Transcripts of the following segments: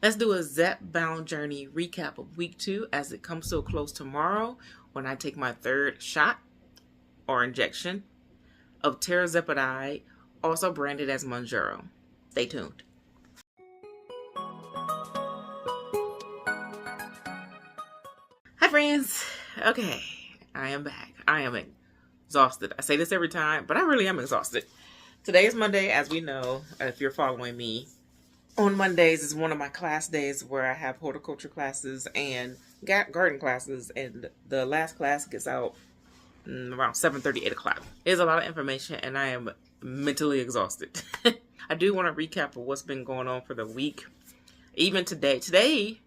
Let's do a Zepbound journey recap of week 2 as it comes so close tomorrow when I take my 3rd shot or injection of Tirzepatide, also branded as Mounjaro. Stay tuned. Hi friends. Okay, I am back. I am exhausted. I say this every time, but I really am exhausted. Today is Monday, as we know, if you're following me. On Mondays is one of my class days where I have horticulture classes and garden classes, and the last class gets out around 7:30, 8 o'clock. It's a lot of information, and I am mentally exhausted. I do want to recap of what's been going on for the week. Even today. Today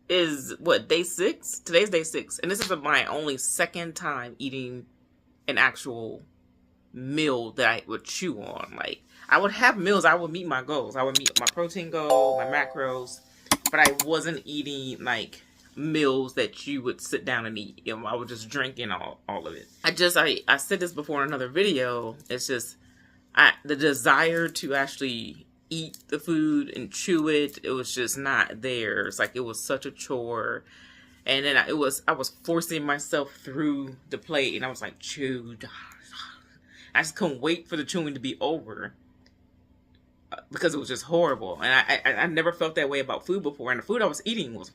is, what, day 6? Today's day 6, and this is my only second time eating an actual meal that I would chew on. Like, I would have meals, I would meet my goals. I would meet my protein goal, my macros, but I wasn't eating like meals that you would sit down and eat. You know, I was just drinking all of it. I said this before in another video. It's just the desire to actually eat the food and chew it, it was just not there. It's like it was such a chore. And then I was forcing myself through the plate, and I was like, chew. I just couldn't wait for the chewing to be over because it was just horrible. And I never felt that way about food before. And the food I was eating was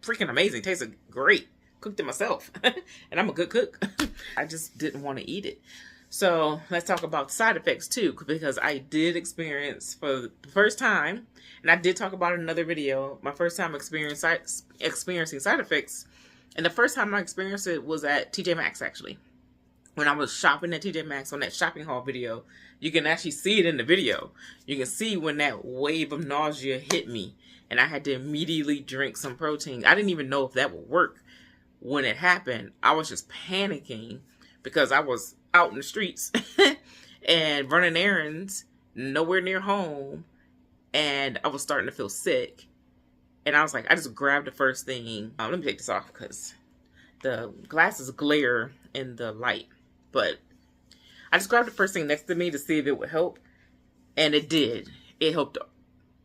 freaking amazing. It tasted great. Cooked it myself. And I'm a good cook. I just didn't want to eat it. So let's talk about side effects too, because I did experience for the first time, and I did talk about it in another video, my first time experiencing side effects. And the first time I experienced it was at TJ Maxx, actually. When I was shopping at TJ Maxx on that shopping haul video, you can actually see it in the video. You can see when that wave of nausea hit me, and I had to immediately drink some protein. I didn't even know if that would work when it happened. I was just panicking because I was out in the streets and running errands, nowhere near home, and I was starting to feel sick. And I was like, I just grabbed the first thing. Let me take this off because the glasses glare in the light. But I just grabbed the first thing next to me to see if it would help. And it did. It helped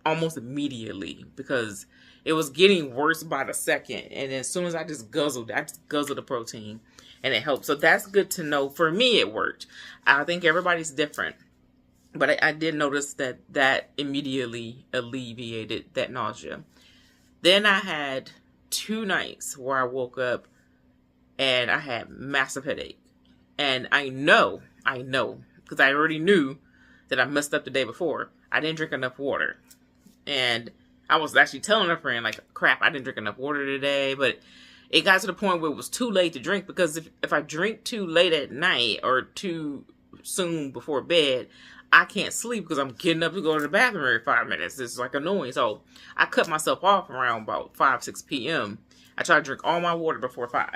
almost immediately because it was getting worse by the second. And as soon as I just guzzled the protein and it helped. So that's good to know. For me, it worked. I think everybody's different. But I did notice that immediately alleviated that nausea. Then I had 2 nights where I woke up and I had massive headache. And I know, because I already knew that I messed up the day before. I didn't drink enough water. And I was actually telling a friend, like, crap, I didn't drink enough water today. But it got to the point where it was too late to drink. Because if I drink too late at night or too soon before bed, I can't sleep because I'm getting up to go to the bathroom every 5 minutes. It's like annoying. So I cut myself off around about 5, 6 p.m. I try to drink all my water before 5.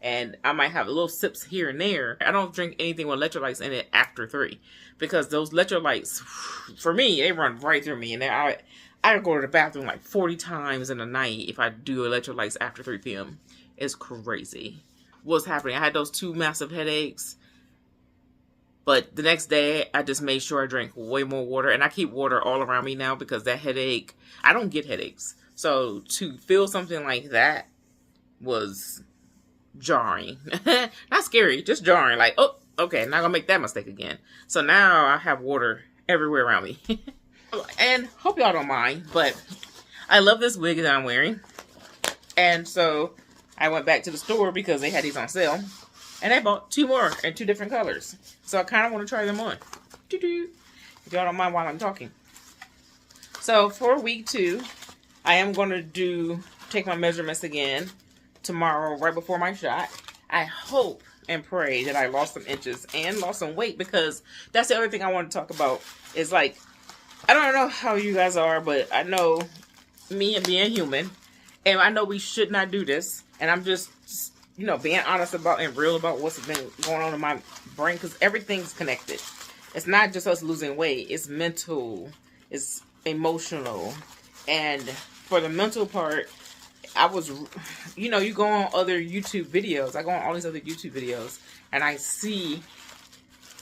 And I might have little sips here and there. I don't drink anything with electrolytes in it after 3. Because those electrolytes, for me, they run right through me. And I go to the bathroom like 40 times in a night if I do electrolytes after 3 p.m. It's crazy. What's happening? I had those 2 massive headaches. But the next day, I just made sure I drank way more water. And I keep water all around me now because that headache, I don't get headaches. So to feel something like that was jarring. Not scary, just jarring. Like, oh, okay, not gonna make that mistake again. So now I have water everywhere around me. And hope y'all don't mind, but I love this wig that I'm wearing. And so I went back to the store because they had these on sale. And I bought 2 more in 2 different colors. So I kind of want to try them on. If y'all don't mind while I'm talking. So for week 2, I am going to take my measurements again tomorrow right before my shot. I hope and pray that I lost some inches and lost some weight, because that's the other thing I want to talk about. Is like, I don't know how you guys are, but I know me and being human, and I know we should not do this. And I'm just being honest about and real about what's been going on in my brain, because everything's connected. It's not just us losing weight. It's mental. It's emotional. And for the mental part, I was, you go on other YouTube videos. I go on all these other YouTube videos, and I see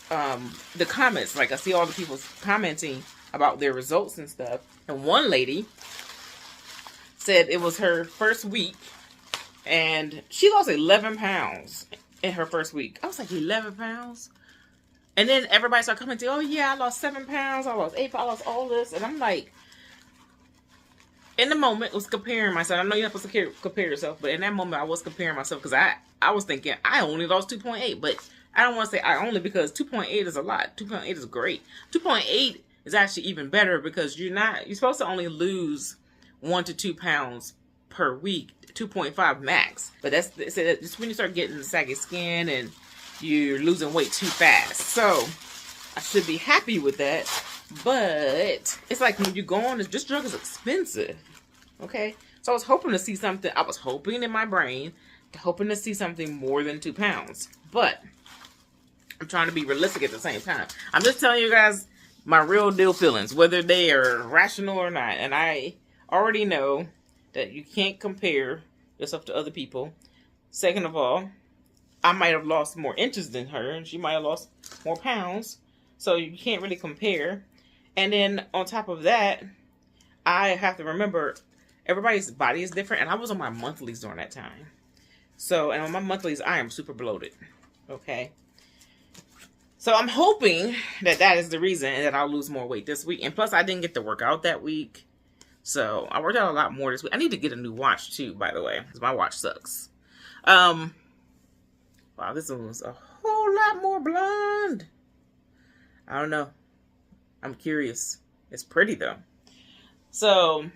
the comments. Like, I see all the people commenting about their results and stuff. And one lady said it was her first week and she lost 11 pounds in her first week. I was like, 11 pounds? And then everybody started coming to, oh yeah, I lost 7 pounds, I lost 8 pounds, I lost all this. And I'm like, in the moment, was comparing myself. I know you're not supposed to compare yourself, but in that moment, I was comparing myself because I was thinking, I only lost 2.8, but I don't want to say I only because 2.8 is a lot. 2.8 is great. 2.8 is actually even better because you're supposed to only lose 1 to 2 pounds per week, 2.5 max. But that's when you start getting saggy skin and you're losing weight too fast. So I should be happy with that. But it's like when you go on, this drug is expensive. Okay? So I was hoping to see something. I was hoping in my brain, hoping to see something more than 2 pounds. But I'm trying to be realistic at the same time. I'm just telling you guys my real deal feelings, whether they are rational or not. And I already know that you can't compare yourself to other people. Second of all, I might have lost more inches than her, and she might have lost more pounds. So you can't really compare. And then on top of that, I have to remember everybody's body is different. And I was on my monthlies during that time. So, and on my monthlies, I am super bloated. Okay. So I'm hoping that that is the reason that I'll lose more weight this week. And plus, I didn't get to work out that week. So I worked out a lot more this week. I need to get a new watch too, by the way, because my watch sucks. Wow, this one was a whole lot more blonde. I don't know. I'm curious. It's pretty though. So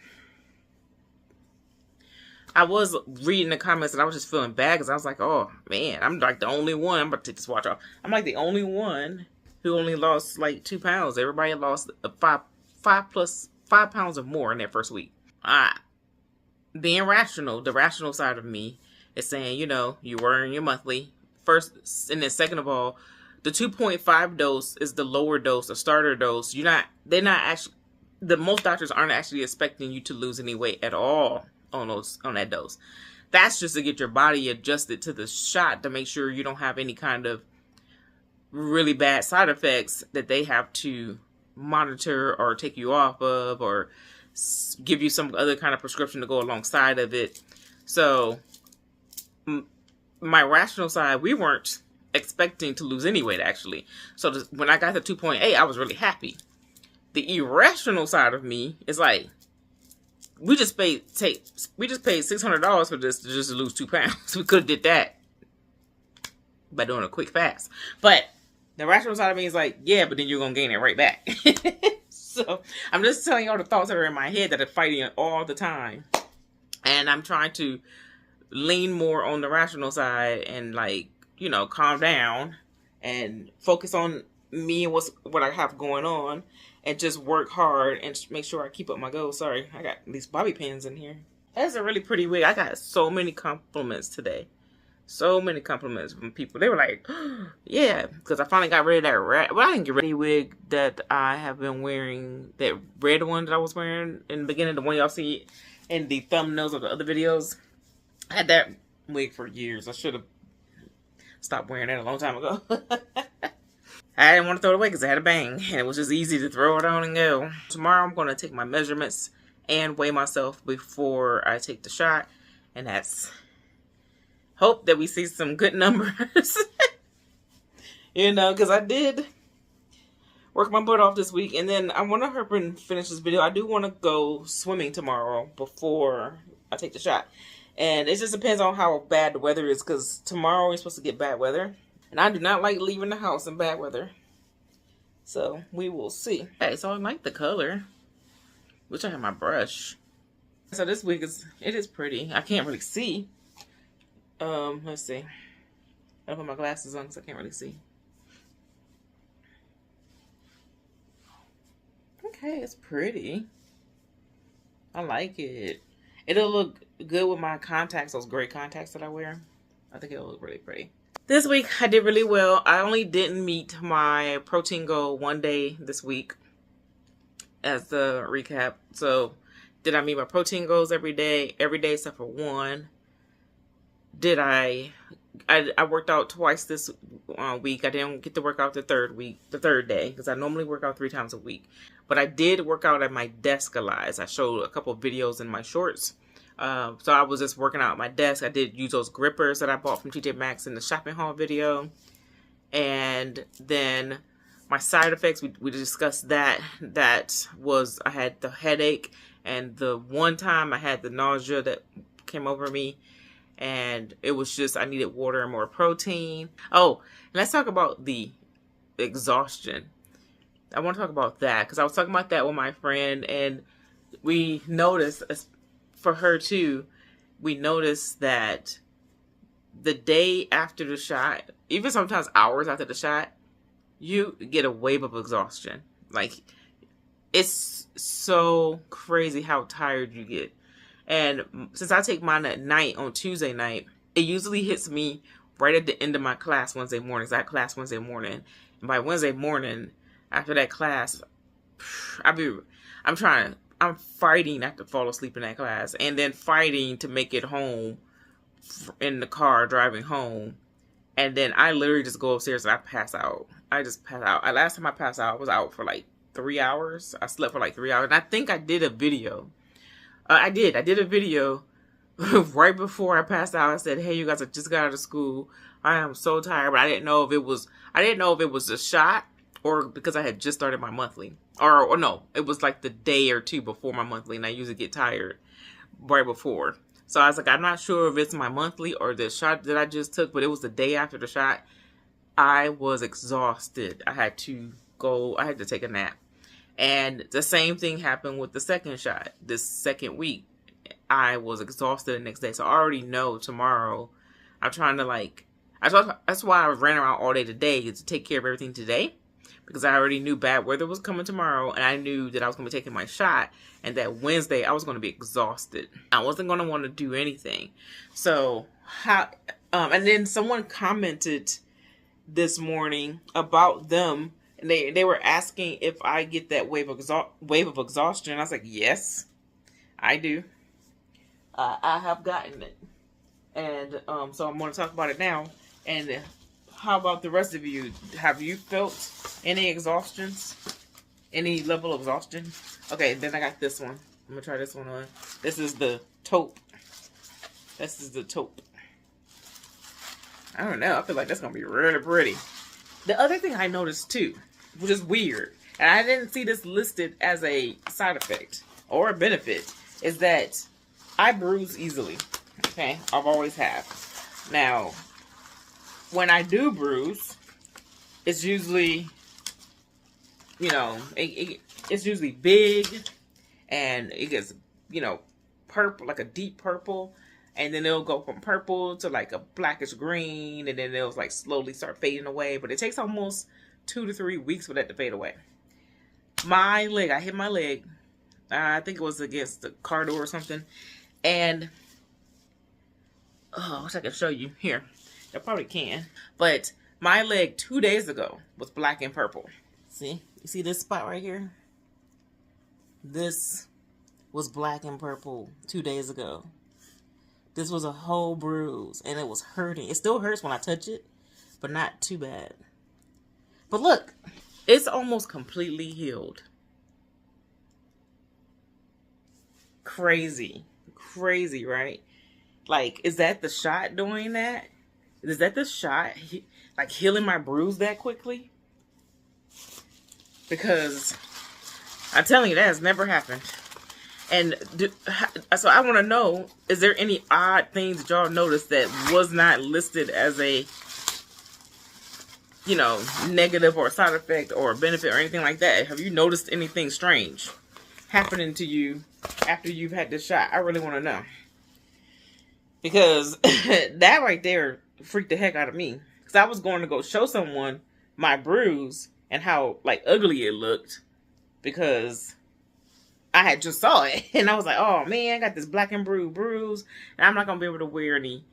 I was reading the comments and I was just feeling bad because I was like, oh man, I'm like the only one. I'm about to take this watch off. I'm like the only one who only lost like 2 pounds. Everybody lost 5 pounds or more in their first week. Being rational, the rational side of me is saying, you know, you were in your monthly first, and then second of all, the 2.5 dose is the lower dose, the starter dose. They're not actually, most doctors aren't actually expecting you to lose any weight at all on that dose. That's just to get your body adjusted to the shot to make sure you don't have any kind of really bad side effects that they have to monitor or take you off of or give you some other kind of prescription to go alongside of it. So my rational side, we weren't expecting to lose any weight actually. So when I got to 2.8, I was really happy. The irrational side of me is like, we just paid $600 for this to just lose 2 pounds. We could have did that by doing a quick fast. But the rational side of me is like, yeah, but then you're going to gain it right back. So I'm just telling you all the thoughts that are in my head that are fighting all the time. And I'm trying to lean more on the rational side and like, you know, calm down and focus on me and what I have going on and just work hard and make sure I keep up my goals. Sorry, I got these bobby pins in here. That's a really pretty wig. I got so many compliments today. So many compliments from people. They were like, oh, yeah, because I finally got rid of that red. Well, I didn't get rid of the wig that I have been wearing. That red one that I was wearing in the beginning, the one y'all see in the thumbnails of the other videos. I had that wig for years. I should have stopped wearing that a long time ago. I didn't want to throw it away because it had a bang. And it was just easy to throw it on and go. Tomorrow I'm going to take my measurements and weigh myself before I take the shot. And that's... hope that we see some good numbers. You know, because I did work my butt off this week. And then I want to hurry and finish this video. I do want to go swimming tomorrow before I take the shot. And it just depends on how bad the weather is. Because tomorrow we're supposed to get bad weather. And I do not like leaving the house in bad weather. So we will see. Okay, so I like the color. Wish I had my brush. So this wig it is pretty. I can't really see. Let's see. I'll put my glasses on because I can't really see. Okay, it's pretty. I like it. It'll look good with my contacts, those gray contacts that I wear. I think it'll look really pretty. This week, I did really well. I only didn't meet my protein goal one day this week as the recap. So, did I meet my protein goals every day? Every day except for one. did I worked out twice this week. I didn't get to work out the third day, because I normally work out 3 times a week. But I did work out at my desk a lot, as I showed a couple of videos in my shorts. So I was just working out at my desk. I did use those grippers that I bought from TJ Maxx in the shopping haul video. And then my side effects, we discussed that. That was, I had the headache, and the one time I had the nausea that came over me. And it was just, I needed water and more protein. Oh, let's talk about the exhaustion. I want to talk about that, because I was talking about that with my friend, and we noticed, for her too, we noticed that the day after the shot, even sometimes hours after the shot, you get a wave of exhaustion. Like, it's so crazy how tired you get. And since I take mine at night on Tuesday night, it usually hits me right at the end of my class Wednesday morning. I have class Wednesday morning. And by Wednesday morning, after that class, I'm fighting not to fall asleep in that class. And then fighting to make it home in the car driving home. And then I literally just go upstairs and I pass out. I just pass out. Last time I passed out, I was out for like 3 hours. I slept for like 3 hours. And I think I did a video. I did a video right before I passed out. I said, hey, you guys, I just got out of school. I am so tired, but I didn't know if it was a shot or because I had just started my monthly. Or no, it was like the day or two before my monthly, and I usually get tired right before. So I was like, I'm not sure if it's my monthly or the shot that I just took, but it was the day after the shot. I was exhausted. I had to take a nap. And the same thing happened with the second shot. This second week, I was exhausted the next day. So I already know tomorrow, I'm trying to that's why I ran around all day today, is to take care of everything today. Because I already knew bad weather was coming tomorrow. And I knew that I was going to be taking my shot. And that Wednesday, I was going to be exhausted. I wasn't going to want to do anything. So, and then someone commented this morning about them. And they were asking if I get that wave of exhaustion. And I was like, yes, I do. I have gotten it. And so I'm going to talk about it now. And how about the rest of you? Have you felt any exhaustions? Any level of exhaustion? Okay, then I got this one. I'm going to try this one on. This is the taupe. This is the taupe. I don't know. I feel like that's going to be really pretty. The other thing I noticed too, which is weird, and I didn't see this listed as a side effect or a benefit, is that I bruise easily. Okay, I've always have. Now, when I do bruise, it's usually, it's usually big, and it gets, purple, like a deep purple. And then it'll go from purple to like a blackish green. And then it'll like slowly start fading away. But it takes almost 2 to 3 weeks for that to fade away. My leg, I hit my leg. I think it was against the car door or something. And, I wish I could show you. Here. I probably can. But my leg 2 days ago was black and purple. See? You see this spot right here? This was black and purple 2 days ago. This was a whole bruise, and it was hurting. It still hurts when I touch it, but not too bad. But look, it's almost completely healed. Crazy. Crazy, right? Like, is that the shot doing that? Is that the shot, like, healing my bruise that quickly? Because I'm telling you, that has never happened. And so I want to know, is there any odd things that y'all noticed that was not listed as a, negative or side effect or benefit or anything like that? Have you noticed anything strange happening to you after you've had this shot? I really want to know. Because that right there freaked the heck out of me. Because I was going to go show someone my bruise and how, like, ugly it looked. Because I had just saw it, and I was like, oh man, I got this black and blue bruise, and I'm not going to be able to wear any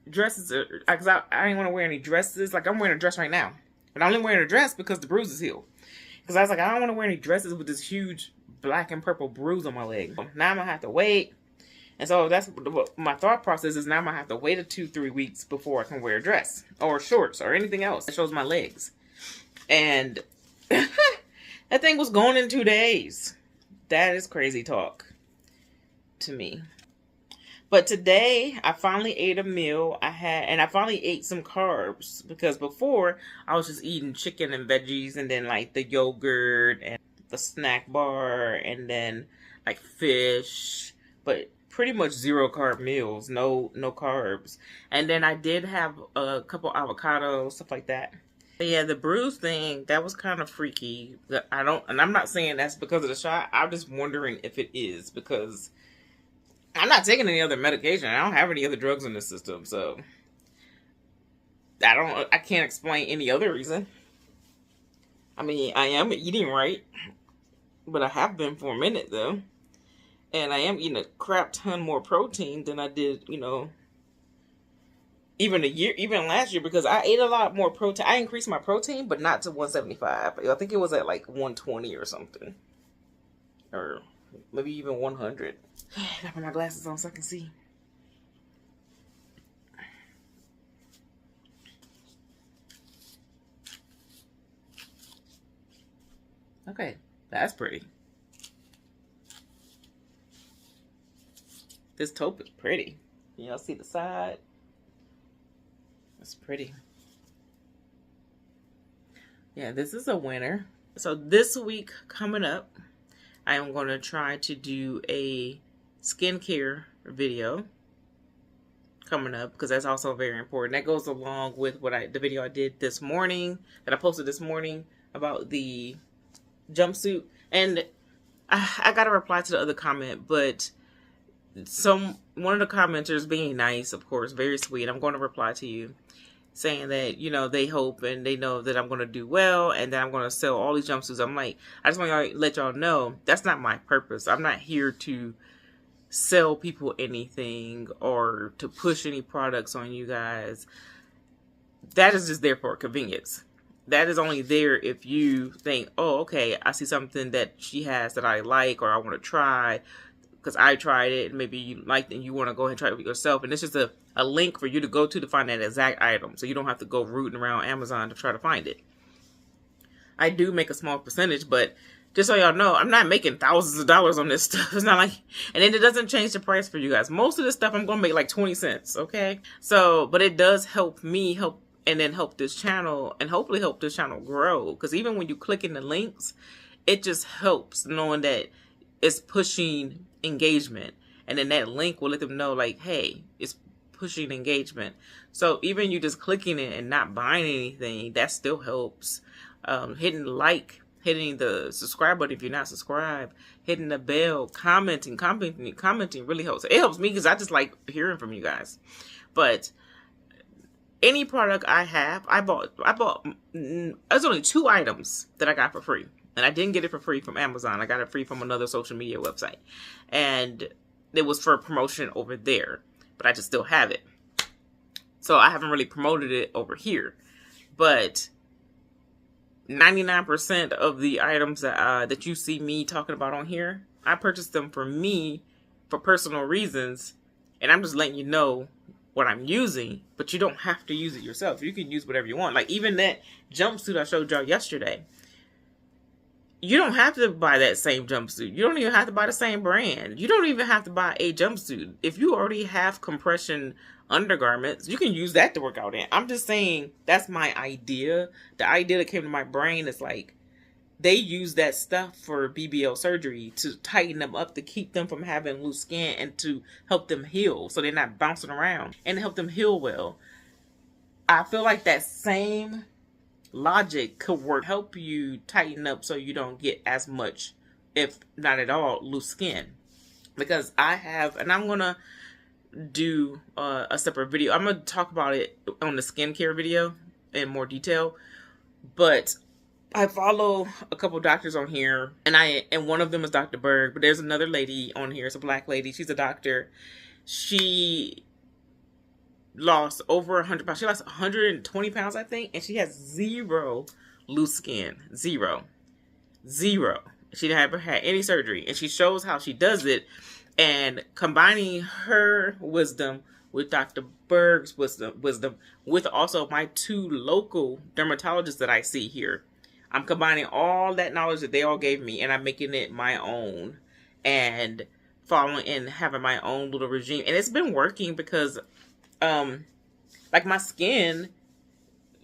dresses, because I didn't want to wear any dresses. Like, I'm wearing a dress right now, but I'm only wearing a dress because the bruise is healed. Because I was like, I don't want to wear any dresses with this huge black and purple bruise on my leg. Now I'm going to have to wait And so that's what my thought process is. Now I'm gonna have to wait 2-3 weeks before I can wear a dress or shorts or anything else that shows my legs. And that thing was gone in 2 days. That is crazy talk to me. But today I finally ate a meal. I finally ate some carbs, because before I was just eating chicken and veggies, and then like the yogurt and the snack bar, and then like fish, but pretty much 0 carb meals, no carbs. And then I did have a couple avocados, stuff like that. But yeah, the bruise thing, that was kind of freaky. And I'm not saying that's because of the shot. I'm just wondering if it is, because I'm not taking any other medication. I don't have any other drugs in the system, so I can't explain any other reason. I mean, I am eating right, but I have been for a minute though. And I am eating a crap ton more protein than I did, even last year, because I ate a lot more protein. I increased my protein, but not to 175. I think it was at like 120 or something. Or maybe even 100. I gotta put my glasses on so I can see. Okay, that's pretty. This taupe is pretty. Y'all see the side? That's pretty. Yeah, this is a winner. So this week coming up, I am going to try to do a skincare video coming up, because that's also very important. That goes along with the video I did this morning, that I posted this morning about the jumpsuit. And I got a reply to the other comment, but one of the commenters, being nice, of course, very sweet, I'm going to reply to you, saying that, they hope and they know that I'm going to do well and that I'm going to sell all these jumpsuits. I'm like, I just want to let y'all know that's not my purpose. I'm not here to sell people anything or to push any products on you guys. That is just there for convenience. That is only there if you think, oh, okay, I see something that she has that I like, or I want to try because I tried it and maybe you liked it and you want to go ahead and try it yourself. And it's just a link for you to go to find that exact item, so you don't have to go rooting around Amazon to try to find it. I do make a small percentage, but just so y'all know, I'm not making thousands of dollars on this stuff. It's not like, and then it doesn't change the price for you guys. Most of this stuff I'm going to make like 20 cents, okay? So, but it does help me help this channel, and hopefully help this channel grow. Because even when you click in the links, it just helps knowing that it's pushing engagement. And then that link will let them know, like, hey, it's pushing engagement. So even you just clicking it and not buying anything, that still helps. Hitting like, hitting the subscribe button if you're not subscribed, hitting the bell, commenting really helps. It helps me because I just like hearing from you guys. But any product I have, I bought, there's only 2 items that I got for free. And I didn't get it for free from Amazon. I got it free from another social media website. And it was for promotion over there. But I just still have it. So I haven't really promoted it over here. But 99% of the items that you see me talking about on here, I purchased them for me for personal reasons. And I'm just letting you know what I'm using. But you don't have to use it yourself. You can use whatever you want. Like even that jumpsuit I showed y'all yesterday. You don't have to buy that same jumpsuit. You don't even have to buy the same brand. You don't even have to buy a jumpsuit. If you already have compression undergarments, you can use that to work out in. I'm just saying that's my idea. The idea that came to my brain is like, they use that stuff for BBL surgery to tighten them up, to keep them from having loose skin and to help them heal so they're not bouncing around, and to help them heal well. I feel like that same logic could work, help you tighten up so you don't get as much, if not at all, loose skin. Because I have, and I'm gonna do a separate video. I'm gonna talk about it on the skincare video in more detail. But I follow a couple doctors on here, and one of them is Dr. Berg. But there's another lady on here. It's a black lady. She's a doctor. She lost over 100 pounds. She lost 120 pounds, I think, and she has 0 loose skin. 0. She never had any surgery, and she shows how she does it. And combining her wisdom with Dr. Berg's wisdom with also my 2 local dermatologists that I see here. I'm combining all that knowledge that they all gave me, and I'm making it my own and following and having my own little regime. And it's been working because like my skin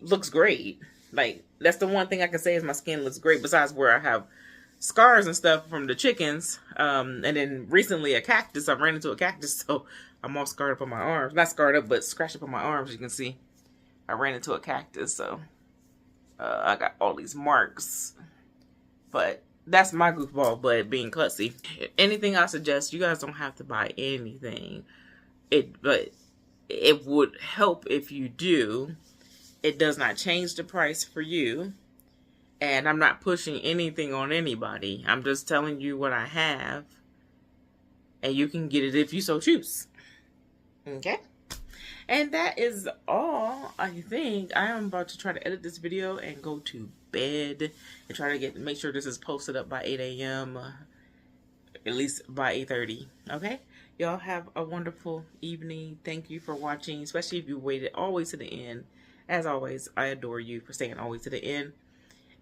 looks great. Like that's the one thing I can say is my skin looks great, besides where I have scars and stuff from the chickens. And then recently a cactus. I ran into a cactus, so I'm all scarred up on my arms. Not scarred up, but scratched up on my arms. You can see I ran into a cactus, so I got all these marks. But that's my goofball butt being klutzy. Anything I suggest, you guys don't have to buy anything. But it would help if you do. It does not change the price for you. And I'm not pushing anything on anybody. I'm just telling you what I have. And you can get it if you so choose. Okay? And that is all, I think. I am about to try to edit this video and go to bed. And try to make sure this is posted up by 8 a.m. At least by 8:30. Okay? Y'all have a wonderful evening. Thank you for watching. Especially if you waited all the way to the end. As always, I adore you for staying all the way to the end.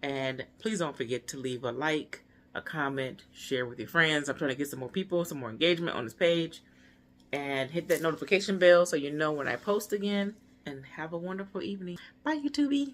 And please don't forget to leave a like, a comment, share with your friends. I'm trying to get some more people, some more engagement on this page. And hit that notification bell so you know when I post again. And have a wonderful evening. Bye, YouTubey.